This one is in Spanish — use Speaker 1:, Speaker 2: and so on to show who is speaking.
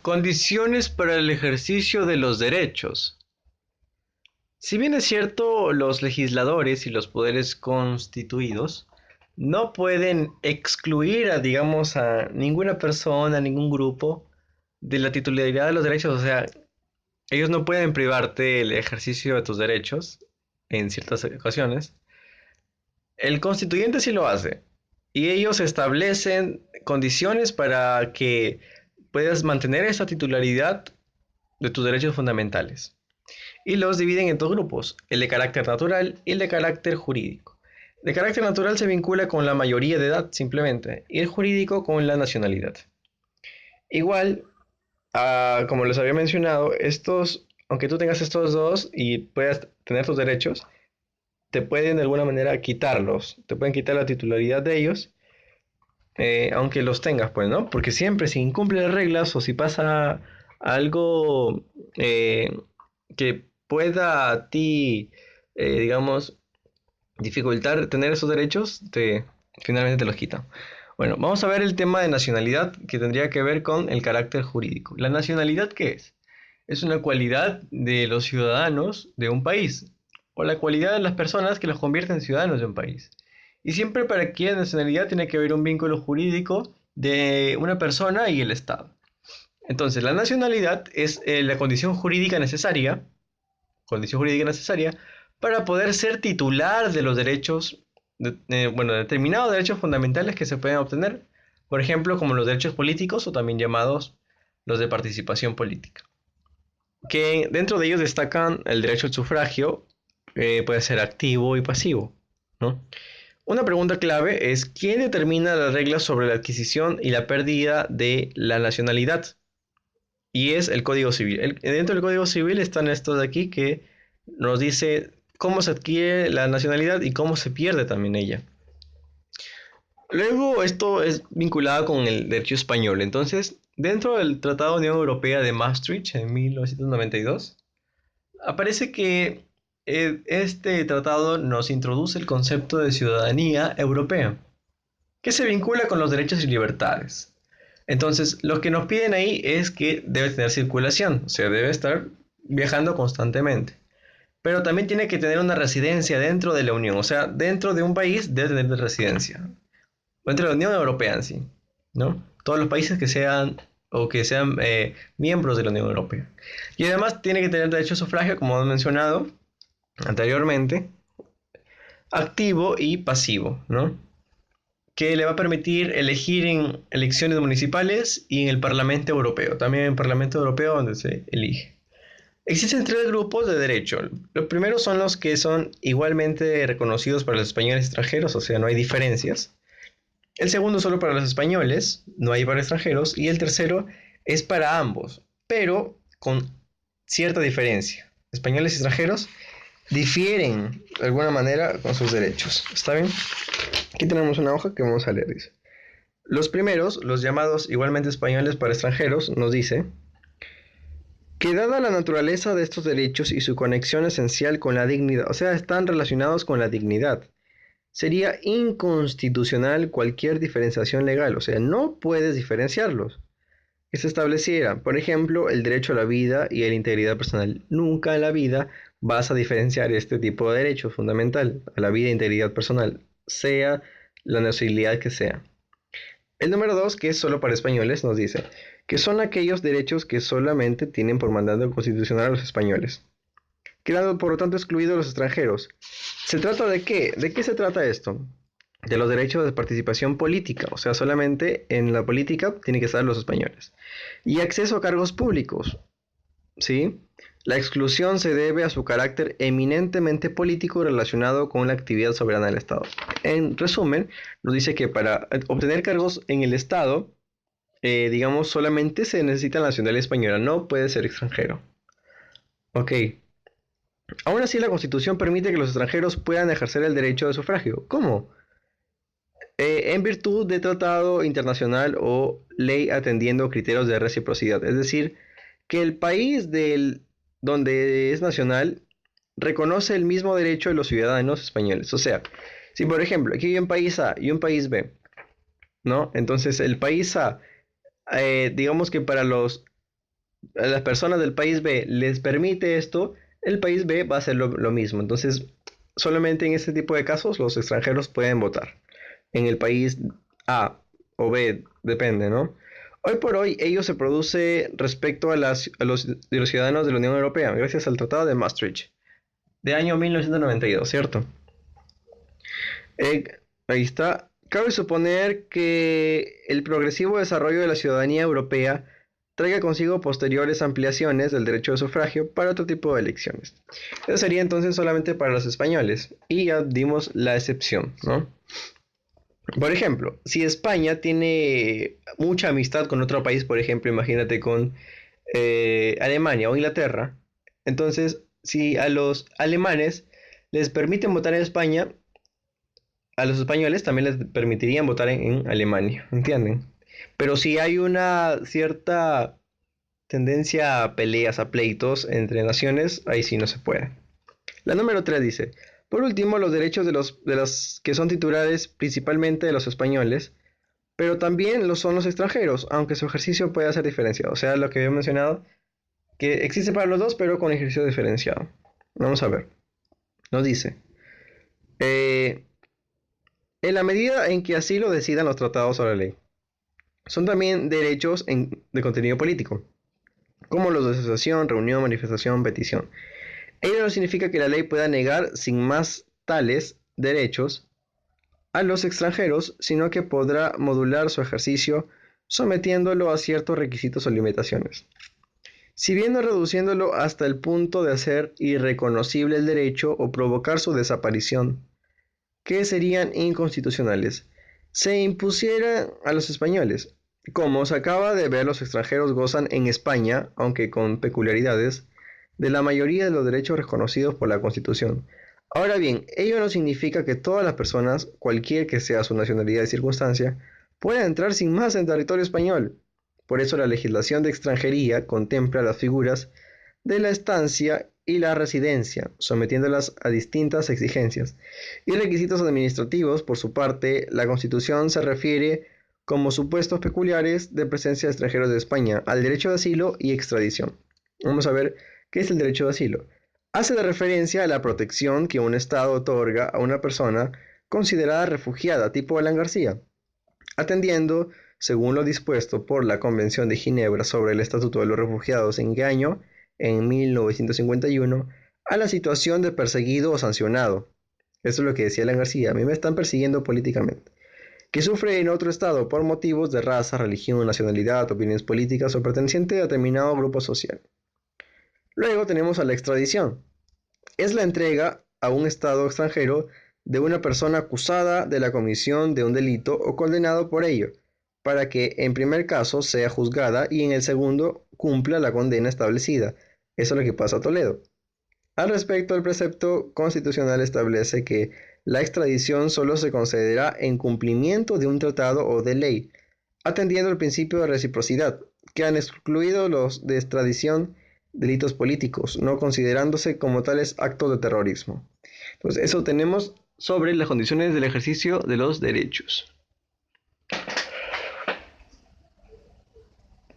Speaker 1: Condiciones para el ejercicio de los derechos. Si bien es cierto, los legisladores y los poderes constituidos no pueden excluir a ninguna persona, a ningún grupo de la titularidad de los derechos, o sea, ellos no pueden privarte el ejercicio de tus derechos en ciertas ocasiones. El constituyente sí lo hace y ellos establecen condiciones para que puedas mantener esa titularidad de tus derechos fundamentales y los dividen en dos grupos, el de carácter natural y el de carácter jurídico. El de carácter natural se vincula con la mayoría de edad simplemente y el jurídico con la nacionalidad. Igual, como les había mencionado, aunque tú tengas estos dos y puedas tener tus derechos, te pueden de alguna manera quitarlos, te pueden quitar la titularidad de ellos, aunque los tengas, pues, ¿no? Porque siempre si incumple las reglas o si pasa algo eh, que pueda a ti, digamos, dificultar tener esos derechos, finalmente te los quitan. Bueno, vamos a ver el tema de nacionalidad que tendría que ver con el carácter jurídico. ¿La nacionalidad qué es? Es una cualidad de los ciudadanos de un país o la cualidad de las personas que los convierten en ciudadanos de un país. Y siempre para adquirir nacionalidad tiene que haber un vínculo jurídico de una persona y el Estado. Entonces, la nacionalidad es la condición jurídica necesaria para poder ser titular de los derechos, determinados derechos fundamentales que se pueden obtener, por ejemplo, como los derechos políticos o también llamados los de participación política, que dentro de ellos destacan el derecho al sufragio, puede ser activo y pasivo, ¿no? Una pregunta clave es: ¿quién determina las reglas sobre la adquisición y la pérdida de la nacionalidad? Y es el Código Civil. Dentro del Código Civil están estos de aquí que nos dice cómo se adquiere la nacionalidad y cómo se pierde también ella. Luego esto es vinculado con el derecho español. Entonces, dentro del Tratado de Unión Europea de Maastricht en 1992, aparece que este tratado nos introduce el concepto de ciudadanía europea, que se vincula con los derechos y libertades. Entonces, lo que nos piden ahí es que debe tener circulación, o sea, debe estar viajando constantemente. Pero también tiene que tener una residencia dentro de la Unión, o sea, dentro de un país debe tener residencia. Dentro de la Unión Europea en sí, ¿no? Todos los países que sean miembros de la Unión Europea. Y además tiene que tener derecho a sufragio, como hemos mencionado anteriormente, activo y pasivo, ¿no? Que le va a permitir elegir en elecciones municipales y en el Parlamento Europeo, también en el Parlamento Europeo donde se elige. Existen tres grupos de derecho. Los primeros son los que son igualmente reconocidos para los españoles extranjeros, o sea, no hay diferencias. El segundo solo para los españoles, no hay para extranjeros. Y el tercero es para ambos, pero con cierta diferencia. Españoles y extranjeros difieren de alguna manera con sus derechos. ¿Está bien? Aquí tenemos una hoja que vamos a leer, dice. Los primeros, los llamados igualmente españoles para extranjeros, nos dice que dada la naturaleza de estos derechos y su conexión esencial con la dignidad, o sea, están relacionados con la dignidad, sería inconstitucional cualquier diferenciación legal, o sea, no puedes diferenciarlos. Que se estableciera, por ejemplo, el derecho a la vida y a la integridad personal. Nunca en la vida vas a diferenciar este tipo de derecho fundamental, a la vida e integridad personal, sea la nacionalidad que sea. El número 2, que es solo para españoles, nos dice que son aquellos derechos que solamente tienen por mandato constitucional a los españoles, quedando por lo tanto excluidos los extranjeros. ¿Se trata de qué? ¿De qué se trata esto? De los derechos de participación política, o sea, solamente en la política tienen que estar los españoles. Y acceso a cargos públicos, ¿sí? La exclusión se debe a su carácter eminentemente político relacionado con la actividad soberana del Estado. En resumen, nos dice que para obtener cargos en el Estado, digamos, solamente se necesita la nacionalidad española, no puede ser extranjero. Ok. Aún así, la Constitución permite que los extranjeros puedan ejercer el derecho de sufragio. ¿Cómo? En virtud de tratado internacional o ley atendiendo criterios de reciprocidad. Es decir, que el país donde es nacional reconoce el mismo derecho de los ciudadanos españoles. O sea, si por ejemplo aquí hay un país A y un país B, ¿no? Entonces el país A, digamos que para los a las personas del país B les permite esto, el país B va a hacer lo mismo. Entonces, solamente en este tipo de casos los extranjeros pueden votar. En el país A o B, depende, ¿no? Hoy por hoy, ello se produce respecto de los ciudadanos de la Unión Europea, gracias al Tratado de Maastricht, de año 1992, ¿cierto? Eh, Ahí está. Cabe suponer que el progresivo desarrollo de la ciudadanía europea traiga consigo posteriores ampliaciones del derecho de sufragio para otro tipo de elecciones. Eso sería entonces solamente para los españoles y ya dimos la excepción, ¿no? Por ejemplo, si España tiene mucha amistad con otro país, por ejemplo, imagínate con Alemania o Inglaterra, entonces si a los alemanes les permiten votar en España, a los españoles también les permitirían votar en Alemania, ¿entienden? Pero si hay una cierta tendencia a peleas, a pleitos entre naciones, ahí sí no se puede. La número 3 dice, por último, los derechos de los que son titulares principalmente de los españoles, pero también lo son los extranjeros, aunque su ejercicio pueda ser diferenciado. O sea, lo que había mencionado, que existe para los dos, pero con ejercicio diferenciado. Vamos a ver. Nos dice, eh, en la medida en que así lo decidan los tratados o la ley. Son también derechos de contenido político, como los de asociación, reunión, manifestación, petición. Ello no significa que la ley pueda negar sin más tales derechos a los extranjeros, sino que podrá modular su ejercicio sometiéndolo a ciertos requisitos o limitaciones. Si bien no reduciéndolo hasta el punto de hacer irreconocible el derecho o provocar su desaparición, que serían inconstitucionales, se impusiera a los españoles. Como se acaba de ver, los extranjeros gozan en España, aunque con peculiaridades, de la mayoría de los derechos reconocidos por la Constitución. Ahora bien, ello no significa que todas las personas, cualquier que sea su nacionalidad y circunstancia, puedan entrar sin más en territorio español. Por eso la legislación de extranjería contempla las figuras de la estancia y la residencia, sometiéndolas a distintas exigencias y requisitos administrativos. Por su parte, la Constitución se refiere como supuestos peculiares de presencia de extranjeros de España al derecho de asilo y extradición. Vamos a ver qué es el derecho de asilo. Hace de referencia a la protección que un Estado otorga a una persona considerada refugiada, tipo Alan García, atendiendo, según lo dispuesto por la Convención de Ginebra sobre el Estatuto de los Refugiados, ¿en qué año? En 1951, a la situación de perseguido o sancionado. Eso es lo que decía Alan García. A mí me están persiguiendo políticamente. Que sufre en otro estado por motivos de raza, religión, nacionalidad, opiniones políticas o perteneciente a determinado grupo social. Luego tenemos a la extradición. Es la entrega a un estado extranjero de una persona acusada de la comisión de un delito o condenado por ello, para que en primer caso sea juzgada y en el segundo cumpla la condena establecida. Eso es lo que pasa a Toledo. Al respecto, el precepto constitucional establece que la extradición solo se concederá en cumplimiento de un tratado o de ley, atendiendo al principio de reciprocidad, que han excluido los de extradición delitos políticos, no considerándose como tales actos de terrorismo. Entonces, eso tenemos sobre las condiciones del ejercicio de los derechos.